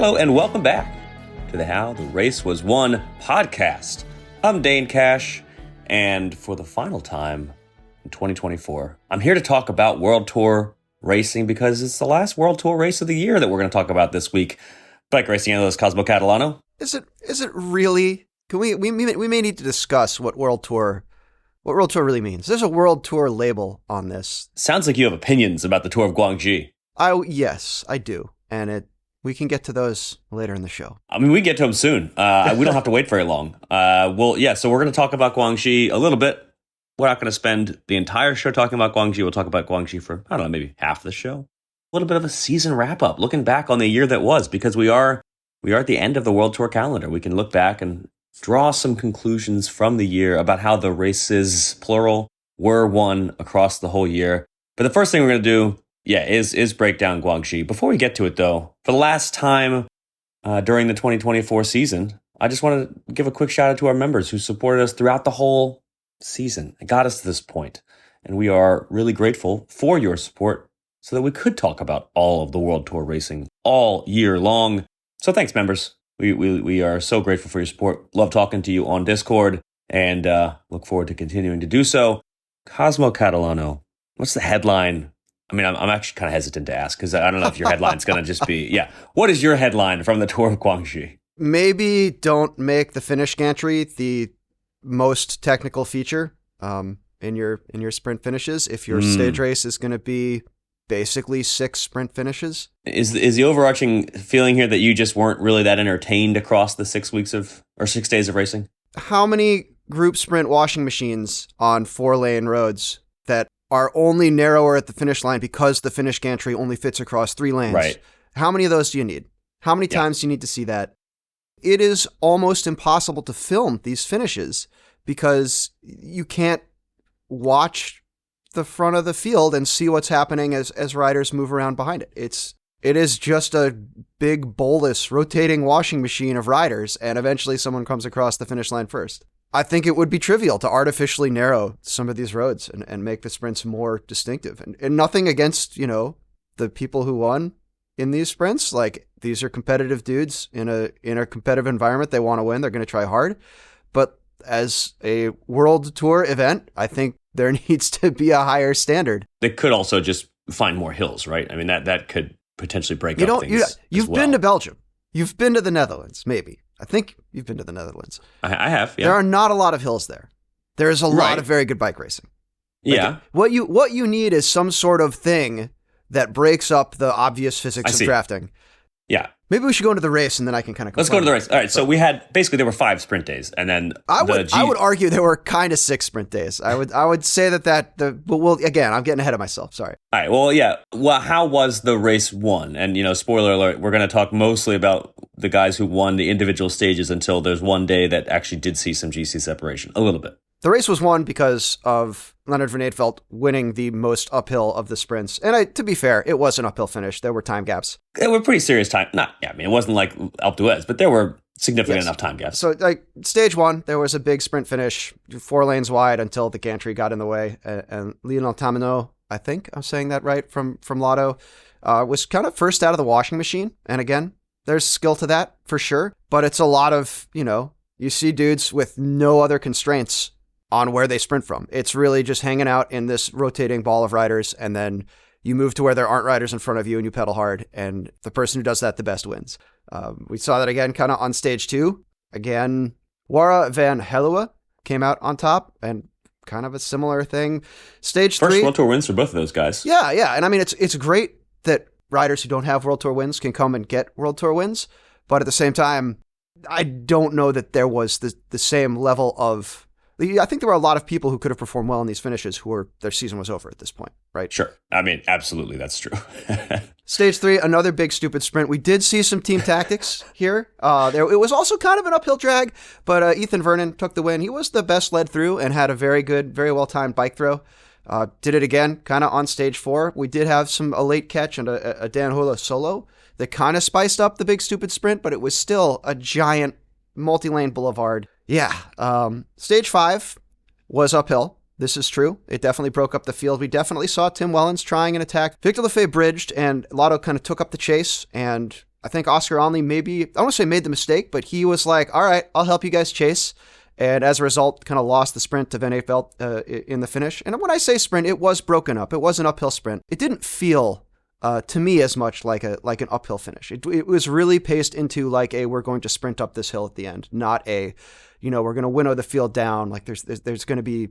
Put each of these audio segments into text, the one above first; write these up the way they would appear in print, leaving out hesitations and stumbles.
Hello and welcome back to the How the Race Was Won podcast. I'm Dane Cash, and for the final time in 2024, I'm here to talk about World Tour racing because it's the last World Tour race of the year that we're going to talk about this week. Bike racing analyst Cosmo Catalano. Is it really? Can we may need to discuss what World Tour really means. There's a World Tour label on this. Sounds like you have opinions about the Tour of Guangxi. Yes, I do, and we can get to those later in the show. I mean, we get to them soon. We don't have to wait very long. So we're going to talk about Guangxi a little bit. We're not going to spend the entire show talking about Guangxi. We'll talk about Guangxi for, I don't know, maybe half the show. A little bit of a season wrap-up, looking back on the year that was, because we are at the end of the World Tour calendar. We can look back and draw some conclusions from the year about how the races, plural, were won across the whole year. But the first thing we're going to do, is break down Guangxi. Before we get to it, though, for the last time during the 2024 season, I just want to give a quick shout out to our members who supported us throughout the whole season and got us to this point. And we are really grateful for your support so that we could talk about all of the World Tour racing all year long. So thanks, members. We are so grateful for your support. Love talking to you on Discord and look forward to continuing to do so. Cosmo Catalano, what's the headline? I mean, I'm actually kind of hesitant to ask because I don't know if your headline's going to just be, what is your headline from the Tour of Guangxi? Maybe don't make the finish gantry the most technical feature in your sprint finishes. If your stage race is going to be basically 6 sprint finishes. Is the overarching feeling here that you just weren't really that entertained across the 6 days of racing? How many group sprint washing machines on 4-lane roads that are only narrower at the finish line because the finish gantry only fits across 3 lanes? Right. How many of those do you need? How many times do you need to see that? It is almost impossible to film these finishes because you can't watch the front of the field and see what's happening as riders move around behind it. It is just a big bolus rotating washing machine of riders, and eventually someone comes across the finish line first. I think it would be trivial to artificially narrow some of these roads and make the sprints more distinctive. And nothing against, the people who won in these sprints. Like, these are competitive dudes in a competitive environment. They want to win. They're going to try hard. But as a World Tour event, I think there needs to be a higher standard. They could also just find more hills, right? I mean, that could potentially break up things. You've been to Belgium. You've been to the Netherlands, maybe. I think you've been to the Netherlands. I have, yeah. There are not a lot of hills there. There is a lot of very good bike racing. Yeah. What you need is some sort of thing that breaks up the obvious physics of drafting. Yeah. Maybe we should go into the race and then I can kind of... Let's go to the race. All right. So we had, basically there were 5 sprint days and then I would argue there were kind of 6 sprint days. I would say again, I'm getting ahead of myself. Sorry. All right. Well, yeah. Well, how was the race won? And, spoiler alert, we're going to talk mostly about the guys who won the individual stages until there's one day that actually did see some GC separation. A little bit. The race was won because of Leonard van Eetvelt winning the most uphill of the sprints. And to be fair, it was an uphill finish. There were time gaps. They were pretty serious time. It wasn't like Alpe d'Huez, but there were significant enough time gaps. So, stage 1, there was a big sprint finish, 4 lanes wide until the gantry got in the way. And Lionel Tamenot, I think I'm saying that right, from Lotto, was kind of first out of the washing machine. And again, there's skill to that for sure. But it's a lot of, you see dudes with no other constraints on where they sprint from. It's really just hanging out in this rotating ball of riders, and then you move to where there aren't riders in front of you and you pedal hard, and the person who does that the best wins. We saw that again kind of on stage 2. Again, Wout van Aert came out on top, and kind of a similar thing. Stage 3. First World Tour wins for both of those guys. Yeah. And I mean, it's great that riders who don't have World Tour wins can come and get World Tour wins, but at the same time, I don't know that there was the same level of... I think there were a lot of people who could have performed well in these finishes their season was over at this point, right? Sure. I mean, absolutely, that's true. Stage 3, another big stupid sprint. We did see some team tactics here. It was also kind of an uphill drag, but Ethan Vernon took the win. He was the best led through and had a very good, very well-timed bike throw. Did it again, kind of on stage 4. We did have a late catch and a Dan Hula solo that kind of spiced up the big stupid sprint, but it was still a giant multi-lane boulevard. Yeah. Stage 5 was uphill. This is true. It definitely broke up the field. We definitely saw Tim Wellens trying an attack. Victor Lefebvre bridged, and Lotto kind of took up the chase. And I think Oscar Onley maybe, I don't want to say made the mistake, but he was like, all right, I'll help you guys chase. And as a result, kind of lost the sprint to Van Aert in the finish. And when I say sprint, it was broken up. It was an uphill sprint. It didn't feel to me as much like an uphill finish. It was really paced into like we're going to sprint up this hill at the end, not we're going to winnow the field down. Like there's going to be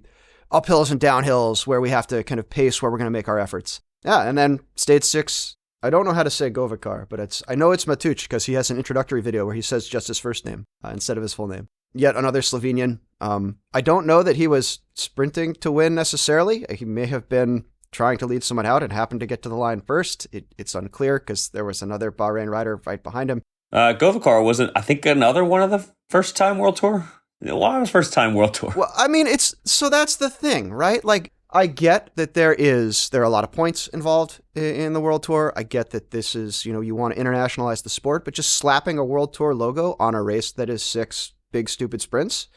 uphills and downhills where we have to kind of pace where we're going to make our efforts. Yeah, and then stage 6. I don't know how to say Govikar, but I know it's Matuch because he has an introductory video where he says just his first name instead of his full name. Yet another Slovenian. I don't know that he was sprinting to win necessarily. He may have been trying to lead someone out and happened to get to the line first. It's unclear because there was another Bahrain rider right behind him. Govikar wasn't, I think, another one of the first-time World Tour? Why was first-time World Tour? Well, I mean, so that's the thing, right? Like, I get that there are a lot of points involved in the World Tour. I get that this is, you want to internationalize the sport, but just slapping a World Tour logo on a race that is 6 big stupid sprints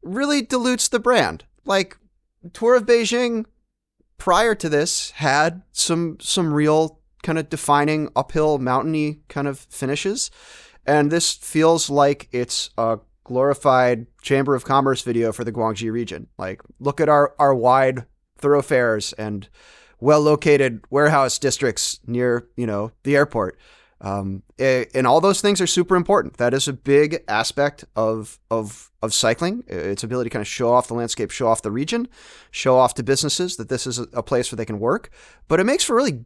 really dilutes the brand. Like, Tour of Beijing prior to this had some real kind of defining uphill mountainy kind of finishes. And this feels like it's a glorified Chamber of Commerce video for the Guangxi region. Like, look at our wide thoroughfares and well-located warehouse districts near, the airport. And all those things are super important. That is a big aspect of cycling. Its ability to kind of show off the landscape, show off the region, show off to businesses that this is a place where they can work. But it makes for really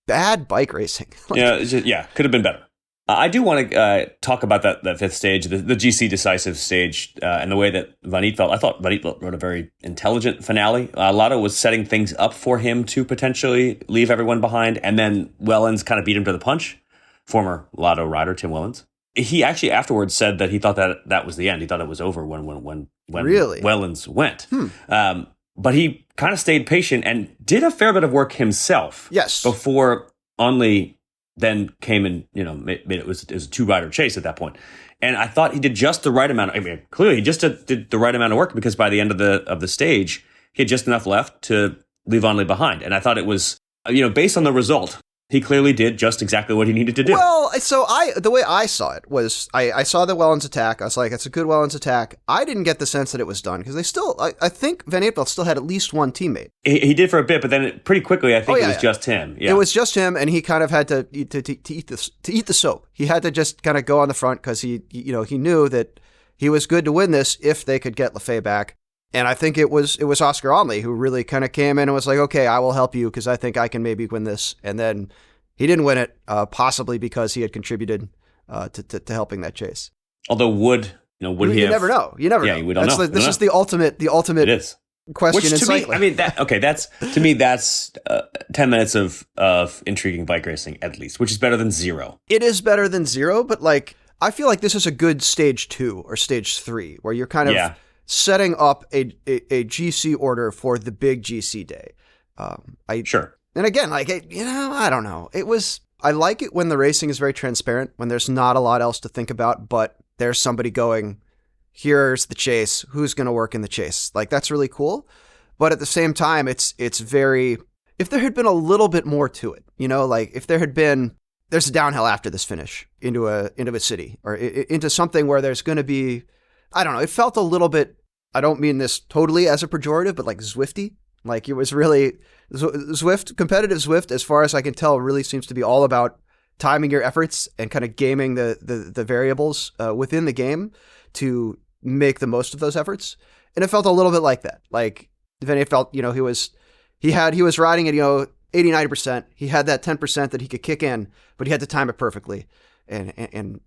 bad bike racing. Could have been better. I do want to talk about that fifth stage, the GC decisive stage, and the way that Van Aert felt. I thought Van Aert wrote a very intelligent finale. Lotto was setting things up for him to potentially leave everyone behind, and then Wellens kind of beat him to the punch. Former Lotto rider Tim Wellens. He actually afterwards said that he thought that was the end. He thought it was over when really? Wellens went. But he kind of stayed patient and did a fair bit of work himself. Yes. Before Onley then came and made it was a 2-rider chase at that point. And I thought he did just the right amount. I mean, clearly he just did the right amount of work because by the end of the stage, he had just enough left to leave Onley behind. And I thought it was, based on the result, he clearly did just exactly what he needed to do. Well, so the way I saw it was I saw the Wellens attack. I was like, it's a good Wellens attack. I didn't get the sense that it was done because they still, I think Van Aert still had at least one teammate. He did for a bit, but then pretty quickly, I think it was just him. Yeah. It was just him, and he kind of had to eat the soap. He had to just kind of go on the front because he knew that he was good to win this if they could get Lefebvre back. And I think it was Oscar Onley who really kind of came in and was like, okay, I will help you because I think I can maybe win this. And then he didn't win it, possibly because he had contributed to helping that chase. Although would he have? You never know. You never know. We don't know. This is the ultimate it is. question in cycling. That's 10 minutes of intriguing bike racing at least, which is better than 0. It is better than 0, but like I feel like this is a good stage 2 or stage 3 where you're kind of setting up a GC order for the big GC day. Sure. And again, I don't know. I like it when the racing is very transparent, when there's not a lot else to think about, but there's somebody going, here's the chase, who's going to work in the chase. Like, that's really cool. But at the same time, it's very, if there had been a little bit more to it, like if there's a downhill after this finish into a city or into something where there's going to be, I don't know, it felt a little bit, I don't mean this totally as a pejorative, but like Zwifty. Like it was really competitive Zwift, as far as I can tell, really seems to be all about timing your efforts and kind of gaming the variables within the game to make the most of those efforts. And it felt a little bit like that. Like Van Aert felt, he was riding at 80-90%. He had that 10% that he could kick in, but he had to time it perfectly, and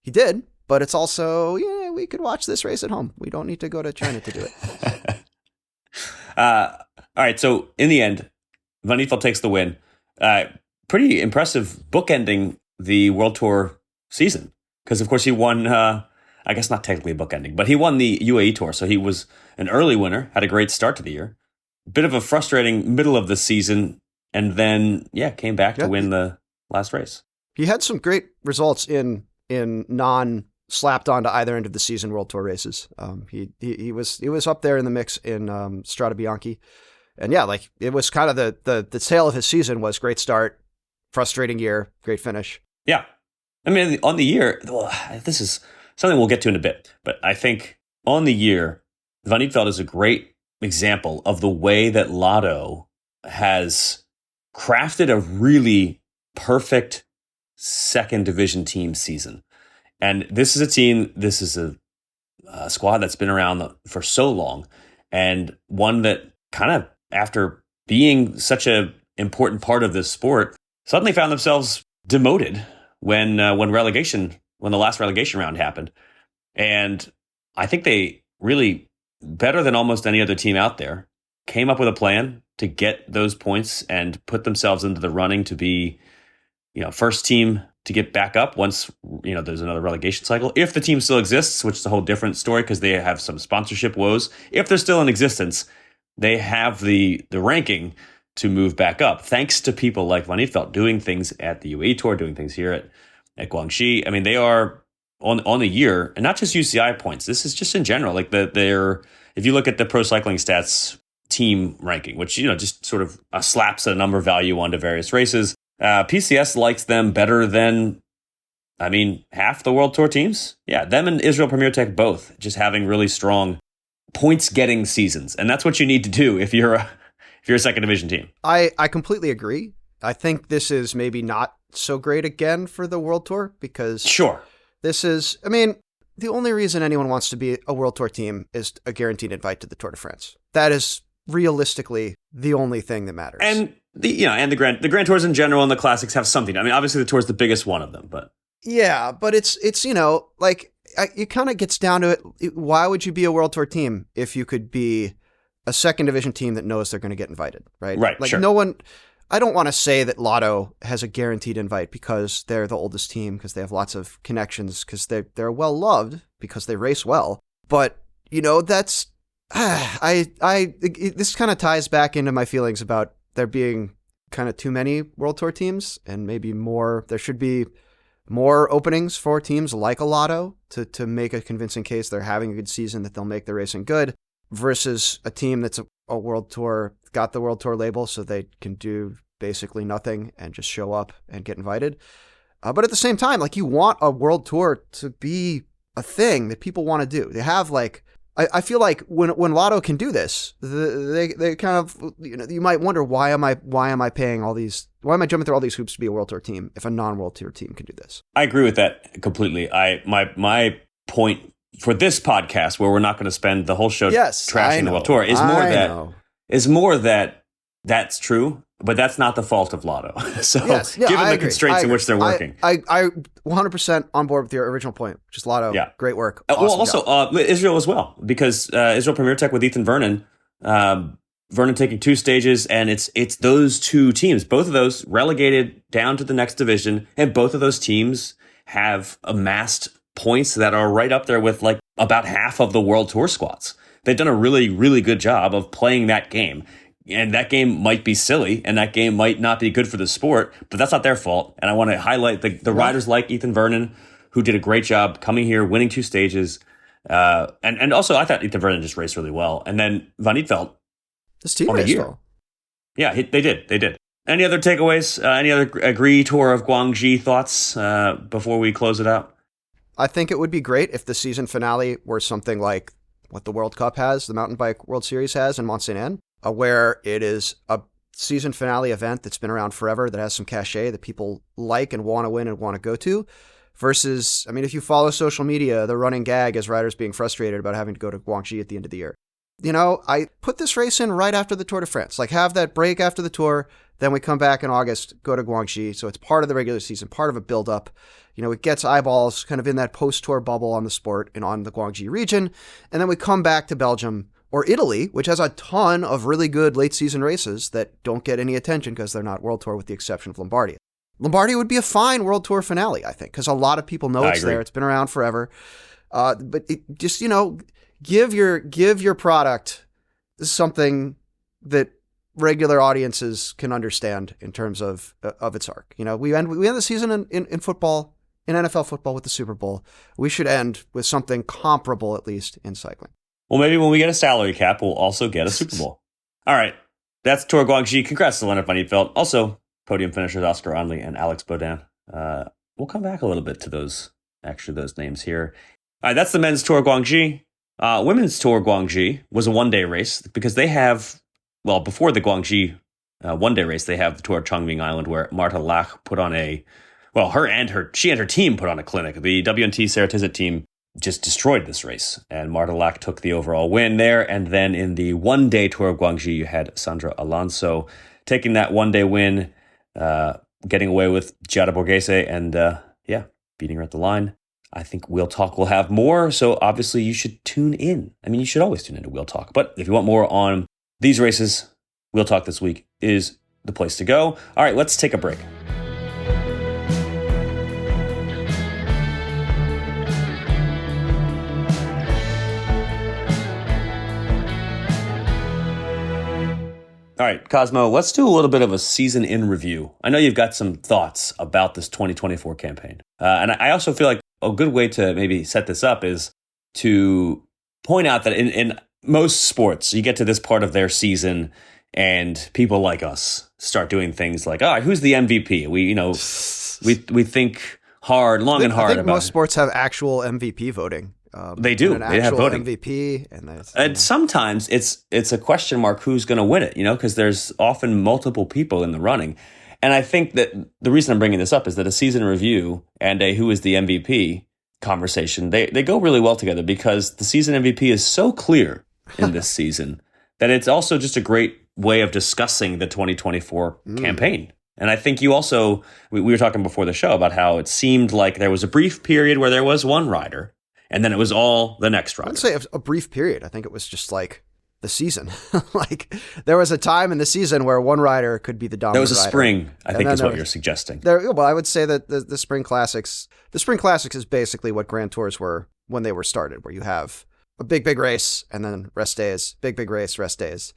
he did. But it's also we could watch this race at home. We don't need to go to China to do it. All right, so in the end, Van Aert takes the win. Pretty impressive bookending the World Tour season because, of course, he won, I guess not technically bookending, but he won the UAE Tour. So he was an early winner, had a great start to the year. Bit of a frustrating middle of the season, and then, came back to win the last race. He had some great results in non-slapped onto either end of the season World Tour races. He was up there in the mix in Strade Bianche. And it was kind of the tale of his season was great start, frustrating year, great finish. Yeah. I mean, on the year, this is something we'll get to in a bit, but I think on the year, Van Nietveld is a great example of the way that Lotto has crafted a really perfect second division team season. And this is a squad that's been around for so long, and one that kind of, after being such a important part of this sport, suddenly found themselves demoted when the last relegation round happened. And I think they really, better than almost any other team out there, came up with a plan to get those points and put themselves into the running to be, first team to get back up once, there's another relegation cycle. If the team still exists, which is a whole different story because they have some sponsorship woes. If they're still in existence, they have the ranking to move back up, thanks to people like Van Nietveld doing things at the UAE Tour, doing things here at Guangxi. I mean, they are on the year, and not just UCI points. This is just in general. Like if you look at the Pro Cycling Stats team ranking, which just sort of slaps a number value onto various races, PCS likes them better than, half the World Tour teams. Yeah, them and Israel Premier Tech both just having really strong points getting seasons, and that's what you need to do if you're a second division team. I completely agree. I think this is maybe not so great again for the World Tour because this is, the only reason anyone wants to be a World Tour team is a guaranteed invite to the Tour de France. That is realistically the only thing that matters. And the Grand Tours in general and the classics have something. Obviously the Tour is the biggest one of them, but yeah, but it's it kind of gets down to it. Why would you be a World Tour team if you could be a second division team that knows they're going to get invited, right? Right. Like sure. No one. I don't want to say that Lotto has a guaranteed invite because they're the oldest team, because they have lots of connections, because they're well loved, because they race well. But that's this kind of ties back into my feelings about there being kind of too many World Tour teams, and maybe more. There should be more openings for teams like a Lotto to make a convincing case they're having a good season, that they'll make the racing good, versus a team that's a World Tour, got the World Tour label so they can do basically nothing and just show up and get invited. But at the same time, you want a World Tour to be a thing that people want to do. They have I feel like when Lotto can do this, they kind of, you might wonder, why am I paying all these? Why am I jumping through all these hoops to be a World Tour team if a non-World Tour team can do this? I agree with that completely. My point for this podcast, where we're not going to spend the whole show trashing the World Tour, is more that that's true, but that's not the fault of Lotto. So given the constraints in which they're working. I 100% on board with your original point, which is Lotto. Yeah. Great work. Awesome Israel as well, because Israel Premier Tech with Ethan Vernon, Vernon taking 2 stages, and it's those 2 teams, both of those relegated down to the next division, and both of those teams have amassed points that are right up there with about half of the World Tour squads. They've done a really, really good job of playing that game. And that game might be silly, and that game might not be good for the sport, but that's not their fault. And I want to highlight the riders like Ethan Vernon, who did a great job coming here, winning 2 stages. And also, I thought Ethan Vernon just raced really well. And then Van Nietveld. This team raced well. Yeah, they did. Any other takeaways? Any other Tour of Guangxi thoughts before we close it out? I think it would be great if the season finale were something like what the World Cup has, the Mountain Bike World Series has in Mont Saint Anne, where it is a season finale event that's been around forever, that has some cachet that people like and want to win and want to go to, versus, if you follow social media, the running gag is riders being frustrated about having to go to Guangxi at the end of the year. I put this race in right after the Tour de France, have that break after the Tour, then we come back in August, go to Guangxi, so it's part of the regular season, part of a build-up. It gets eyeballs kind of in that post-tour bubble on the sport and on the Guangxi region, and then we come back to Belgium or Italy, which has a ton of really good late-season races that don't get any attention because they're not World Tour, with the exception of Lombardia. Lombardia would be a fine World Tour finale, I think, because a lot of people know it's there. It's been around forever. But it just, give your product something that regular audiences can understand in terms of its arc. We end the season in football, in NFL football, with the Super Bowl. We should end with something comparable, at least, in cycling. Well, maybe when we get a salary cap, we'll also get a Super Bowl. All right. That's Tour of Guangxi. Congrats to Leonard Van Nietveld. Also, podium finishers Oscar Onley and Alex Baudin. we'll come back a little bit to those names here. All right, that's the men's Tour of Guangxi. Women's Tour of Guangxi was a one-day race because they have, well, before the Guangxi one-day race, they have the Tour of Chongming Island where Marta Lach put on she and her team put on a clinic. The WNT Sarah Tizet team just destroyed this race, and Marta Lach took the overall win there. And then in the one-day Tour of Guangxi, you had Sandra Alonso taking that one-day win, getting away with Giada Borghese, and beating her at the line. I think Wheel Talk will have more, so obviously you should tune in. I mean, you should always tune into Wheel Talk, but if you want more on these races, Wheel Talk this week is the place to go. All right, let's take a break. All right, Cosmo, let's do a little bit of a season in review. I know you've got some thoughts about this 2024 campaign. And I also feel like a good way to maybe set this up is to point out that in most sports, you get to this part of their season and people like us start doing things like, all right, who's the MVP? We think long and hard I think about most sports have actual MVP voting. They do. They have voting. MVP, and sometimes it's a question mark who's going to win it, because there's often multiple people in the running. And I think that the reason I'm bringing this up is that a season review and a who is the MVP conversation, they go really well together because the season MVP is so clear in this season that it's also just a great way of discussing the 2024 campaign. And I think you also, we were talking before the show about how it seemed like there was a brief period where there was one rider, and then it was all the next rider. I wouldn't say it was a brief period. I think it was just like the season. Like there was a time in the season where one rider could be the dominant. There was a rider. spring, I think is what you're suggesting. Well, I would say that the Spring Classics, is basically what Grand Tours were when they were started, where you have a big race and then rest days, big race, rest days.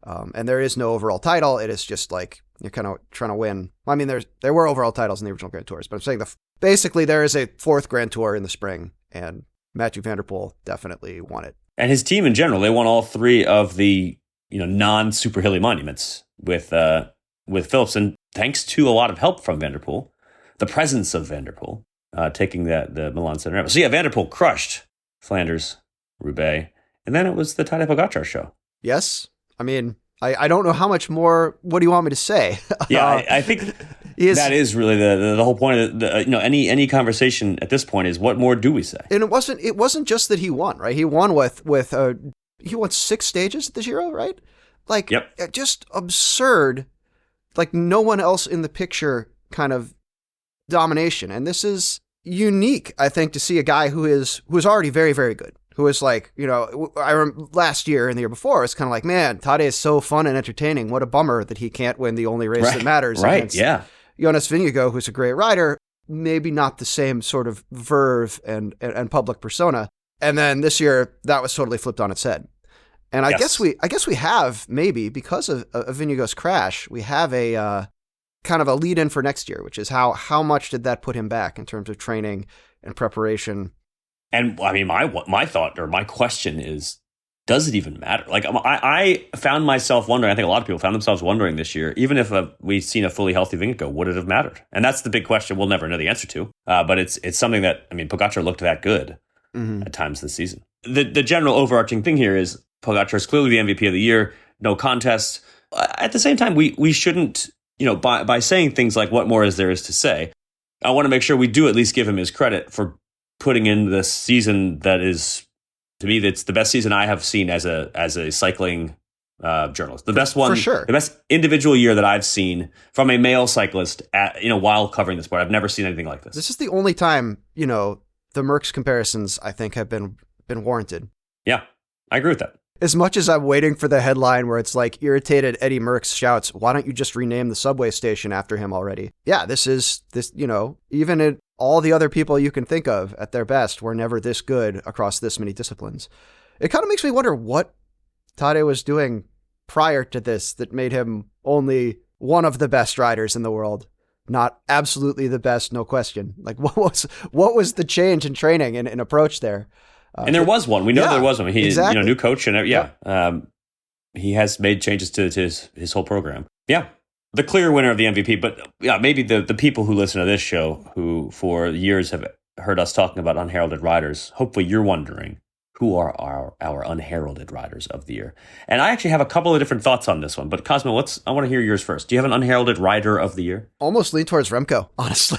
And there is no overall title. It is just like you're kind of trying to win. I mean, there were overall titles in the original Grand Tours, but I'm saying basically there is a fourth Grand Tour in the spring, and Mathieu van der Poel definitely won it. And his team in general, they won all three of the non-super hilly monuments with Phillips, and thanks to a lot of help from Van der Poel, the presence of Van der Poel, taking the Milan San Remo. So yeah, Van der Poel crushed Flanders, Roubaix, and then it was the Tadej Pogacar show. Yes. I mean, I don't know how much more. What do you want me to say? Yeah, I think that is really the whole point of any conversation at this point is what more do we say? And it wasn't just that he won, right? He won he won 6 stages at the Giro, right? Like, yep. Just absurd. Like no one else in the picture kind of domination. And this is unique, I think, to see a guy who is already very, very good. Who was like, I remember last year and the year before, it's kind of like, man, Tadej is so fun and entertaining. What a bummer that he can't win the only race that matters. Right, yeah. Jonas Vingegaard, who's a great rider, maybe not the same sort of verve and public persona. And then this year, that was totally flipped on its head. And I guess we have, maybe, because of Vingegaard's crash, we have a kind of a lead in for next year, which is how much did that put him back in terms of training and preparation? And I mean, my thought or my question is, does it even matter? Like I found myself wondering, I think a lot of people found themselves wondering this year, even if we've seen a fully healthy Vingegaard, would it have mattered? And that's the big question we'll never know the answer to. But it's something that, I mean, Pogacar looked that good at times this season. The general overarching thing here is Pogacar is clearly the MVP of the year, no contest. At the same time, we shouldn't, by saying things like what more is there is to say, I want to make sure we do at least give him his credit for putting in this season that is, to me, that's the best season I have seen as a cycling journalist. The best one, for sure. The best individual year that I've seen from a male cyclist while covering the sport. I've never seen anything like this. This is the only time, the Merckx comparisons, I think, have been warranted. Yeah, I agree with that. As much as I'm waiting for the headline where it's like irritated Eddie Merckx shouts, why don't you just rename the subway station after him already? Yeah, this, even all the other people you can think of at their best were never this good across this many disciplines. It kind of makes me wonder what Tadej was doing prior to this that made him only one of the best riders in the world. Not absolutely the best, no question. Like what was the change in training and approach there? And there was one. We know there was one. He, exactly. New coach and he has made changes to his whole program. Yeah. the clear winner of the MVP. But yeah, maybe the people who listen to this show, who for years have heard us talking about unheralded riders, hopefully you're wondering who are our unheralded riders of the year. And I actually have a couple of different thoughts on this one. But Cosmo, I want to hear yours first. Do you have an unheralded rider of the year? Almost lean towards Remco, honestly.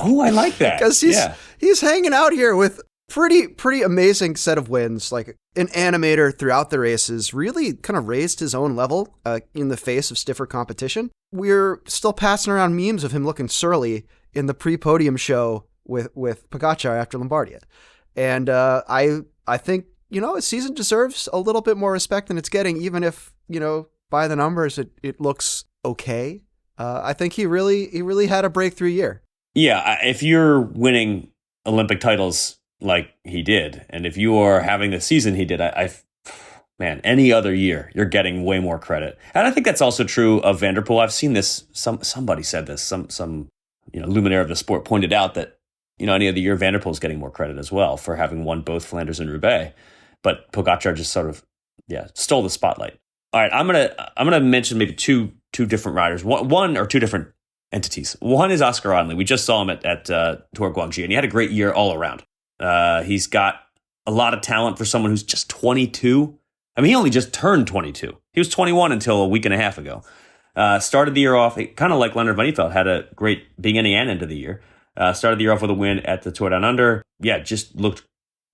Oh, I like that. Because he's hanging out here with pretty amazing set of wins, like an animator throughout the races, really kind of raised his own level in the face of stiffer competition. We're still passing around memes of him looking surly in the pre-podium show with Pogacar after Lombardia. And I think, his season deserves a little bit more respect than it's getting, even if, by the numbers, it looks okay. I think he really had a breakthrough year. Yeah, if you're winning Olympic titles like he did, and if you are having the season he did, man, any other year, you're getting way more credit. And I think that's also true of Van der Poel. I've seen this, somebody said this, some luminaire of the sport pointed out that, any other year, Van der Poel's getting more credit as well for having won both Flanders and Roubaix. But Pogacar just sort of, stole the spotlight. All right, I'm gonna mention maybe two different riders, one or two different entities. One is Oscar Onley. We just saw him at Tour of Guangxi, and he had a great year all around. He's got a lot of talent for someone who's just 22. I mean, he only just turned 22. He was 21 until a week and a half ago. Started the year off, kind of like Leonard Van Eefeld, had a great beginning and end of the year. Started the year off with a win at the Tour Down Under. Yeah, just looked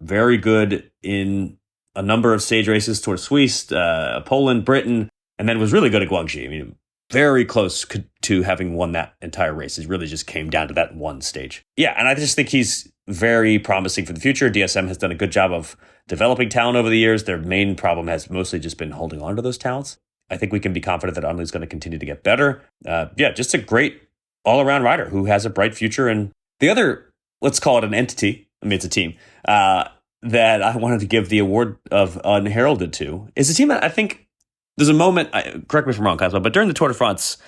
very good in a number of stage races, Tour de Suisse, Poland, Britain, and then was really good at Guangxi. I mean, very close to having won that entire race. It really just came down to that one stage. Yeah, and I just think he's very promising for the future. DSM has done a good job of developing talent over the years. Their main problem has mostly just been holding on to those talents. I think we can be confident that Onley's going to continue to get better. Just a great all-around rider who has a bright future. And the other, let's call it an entity, I mean, it's a team, that I wanted to give the award of unheralded to is a team that I think there's a moment, correct me if I'm wrong, Cosmo, but during the Tour de France,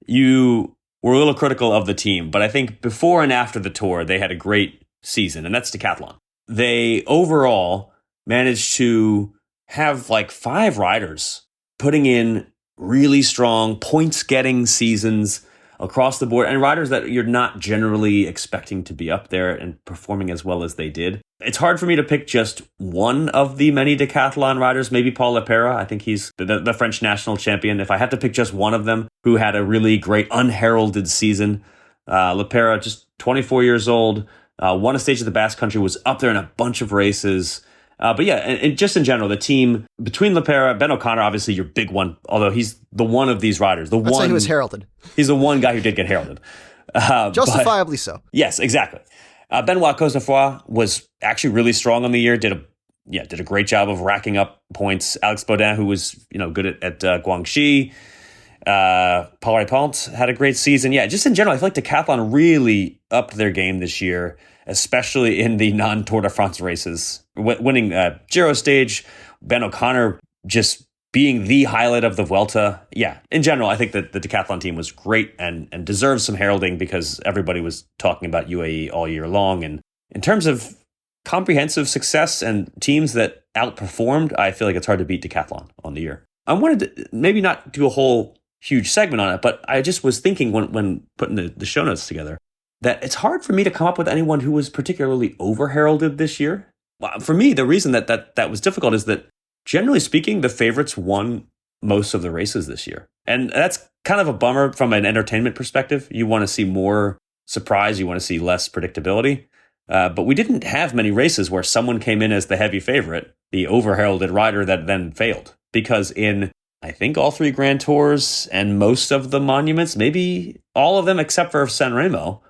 you were a little critical of the team. But I think before and after the Tour, they had a great season, and that's Decathlon. They overall managed to have like 5 riders putting in really strong points-getting seasons across the board, and riders that you're not generally expecting to be up there and performing as well as they did. It's hard for me to pick just one of the many decathlon riders, maybe Paul Lepera. I think he's the French national champion. If I had to pick just one of them who had a really great unheralded season, Lepera, just 24 years old, won a stage of the Basque Country, was up there in a bunch of races. But yeah, and just in general, the team between Lepera, Ben O'Connor, obviously your big one, although he's the one of these riders. I'd say he was heralded. He's the one guy who did get heralded. Justifiably so. Yes, exactly. Benoit Cosnefroy was actually really strong on the year. Did a great job of racking up points. Alex Baudin, who was good at Guangxi. Paul Ripont had a great season. Yeah, just in general, I feel like Decathlon really upped their game this year, especially in the non-Tour de France races. Winning Giro stage, Ben O'Connor just being the highlight of the Vuelta. Yeah, in general, I think that the Decathlon team was great and deserves some heralding because everybody was talking about UAE all year long. And in terms of comprehensive success and teams that outperformed, I feel like it's hard to beat Decathlon on the year. I wanted to maybe not do a whole huge segment on it, but I just was thinking when putting the show notes together that it's hard for me to come up with anyone who was particularly over-heralded this year. For me, the reason that was difficult is that, generally speaking, the favorites won most of the races this year. And that's kind of a bummer from an entertainment perspective. You want to see more surprise. You want to see less predictability. But we didn't have many races where someone came in as the heavy favorite, the over-heralded rider that then failed. Because in, I think, all 3 Grand Tours and most of the monuments, maybe all of them except for San Remo,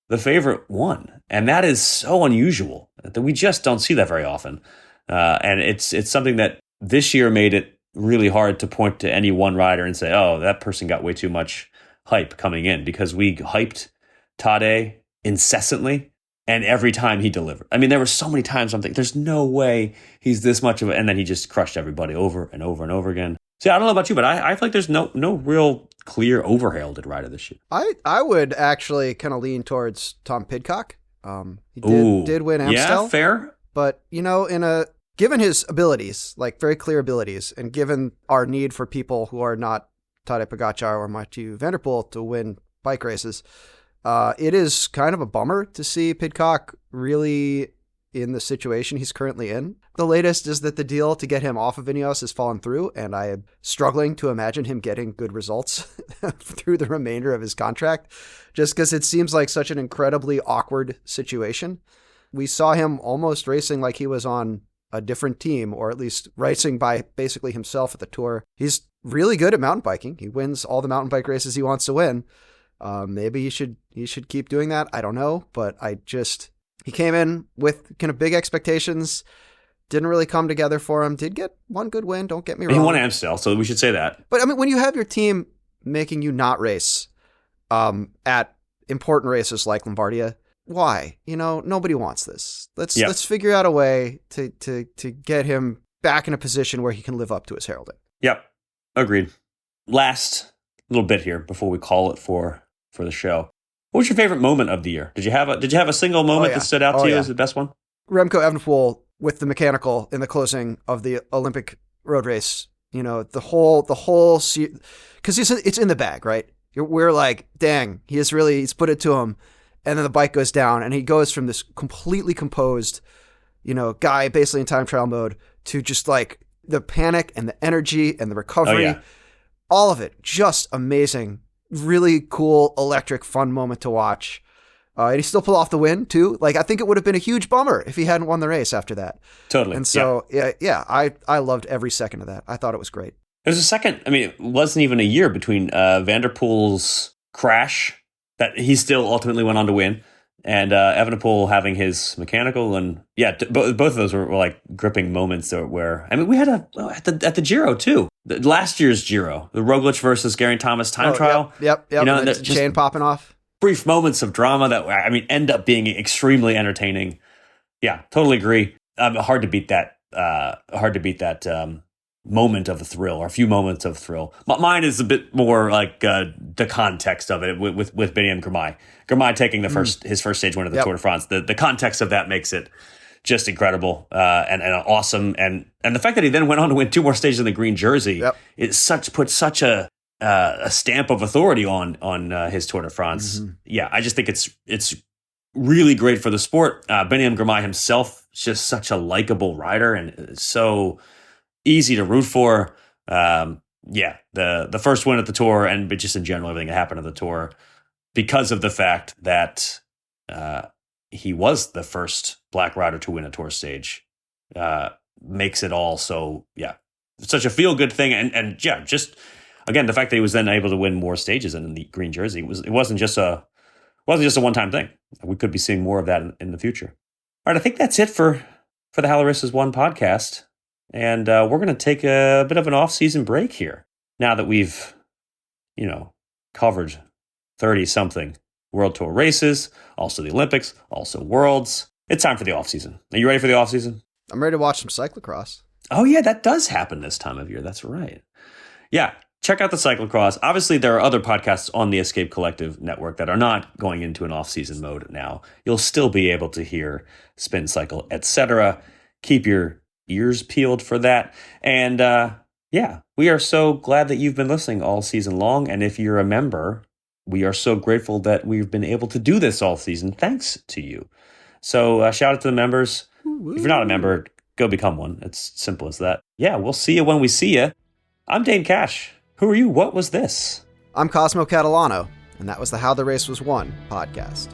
the favorite won. And that is so unusual that we just don't see that very often. And it's something that this year made it really hard to point to any one rider and say, oh, that person got way too much hype coming in, because we hyped Tadej incessantly. And every time he delivered. I mean, there were so many times I'm thinking, there's no way he's this much of it. And then he just crushed everybody over and over and over again. So yeah, I don't know about you, but I feel like there's no real clear over-heralded rider this year. I would actually kind of lean towards Tom Pidcock. He did win Amstel. Yeah, fair. But, given his abilities, like very clear abilities, and given our need for people who are not Tadej Pogacar or Mathieu Van der Poel to win bike races. It is kind of a bummer to see Pidcock really in the situation he's currently in. The latest is that the deal to get him off of Ineos has fallen through, and I am struggling to imagine him getting good results through the remainder of his contract, just because it seems like such an incredibly awkward situation. We saw him almost racing like he was on a different team, or at least racing by basically himself at the Tour. He's really good at mountain biking. He wins all the mountain bike races he wants to win. Maybe he should keep doing that. I don't know, but he came in with kind of big expectations. Didn't really come together for him. Did get one good win. Don't get me wrong. He won Amstel, so we should say that. But I mean, when you have your team making you not race at important races like Lombardia, why? Nobody wants this. Let's figure out a way to get him back in a position where he can live up to his heralding. Yep, agreed. Last little bit here before we call it for the show. What was your favorite moment of the year? Did you have a single moment that stood out to you as the best one? Remco Evenepoel with the mechanical in the closing of the Olympic road race. The whole because it's in the bag, right? We're like, dang, he's put it to him, and then the bike goes down, and he goes from this completely composed, guy basically in time trial mode to just like the panic and the energy and the recovery, all of it just amazing. Really cool, electric, fun moment to watch. And he still pulled off the win too. Like, I think it would have been a huge bummer if he hadn't won the race after that. Totally. And so, I loved every second of that. I thought it was great. There's a second, it wasn't even a year between Van der Poel's crash that he still ultimately went on to win, and Evenepoel having his mechanical, and both of those were like gripping moments where we had at the Giro too. Last year's Giro, the Roglic versus Geraint Thomas time trial. Yep. And the chain popping off. Brief moments of drama that end up being extremely entertaining. Yeah, totally agree. Hard to beat that. Moment of the thrill, or a few moments of thrill. Mine is a bit more like the context of it with Biniam Girmay. Girmay taking his first stage win of the Tour de France. The context of that makes it just incredible and awesome. And the fact that he then went on to win 2 more stages in the green jersey puts such a stamp of authority on his Tour de France. Mm-hmm. Yeah, I just think it's really great for the sport. Biniam Girmay himself is just such a likable rider and so easy to root for. The first win at the Tour, and just in general everything that happened at the Tour, because of the fact that he was the first black rider to win a Tour stage, makes it all so such a feel good thing. And just again the fact that he was then able to win more stages in the green jersey, it wasn't just a one-time thing. We could be seeing more of that in the future. All right, I think that's it for the How the Race Is Won podcast. And we're going to take a bit of an off-season break here. Now that we've, covered 30-something World Tour races, also the Olympics, also Worlds. It's time for the off-season. Are you ready for the off-season? I'm ready to watch some cyclocross. Oh, yeah, that does happen this time of year. That's right. Yeah, check out the cyclocross. Obviously, there are other podcasts on the Escape Collective network that are not going into an off-season mode now. You'll still be able to hear Spin Cycle, etc. Keep your ears peeled for that. And we are so glad that you've been listening all season long. And if you're a member, we are so grateful that we've been able to do this all season thanks to you. So shout out to the members. If you're not a member, go become one. It's simple as that. Yeah, we'll see you when we see you. I'm Dane Cash. Who are you? What was this? I'm Cosmo Catalano, and that was the How the Race Was Won podcast.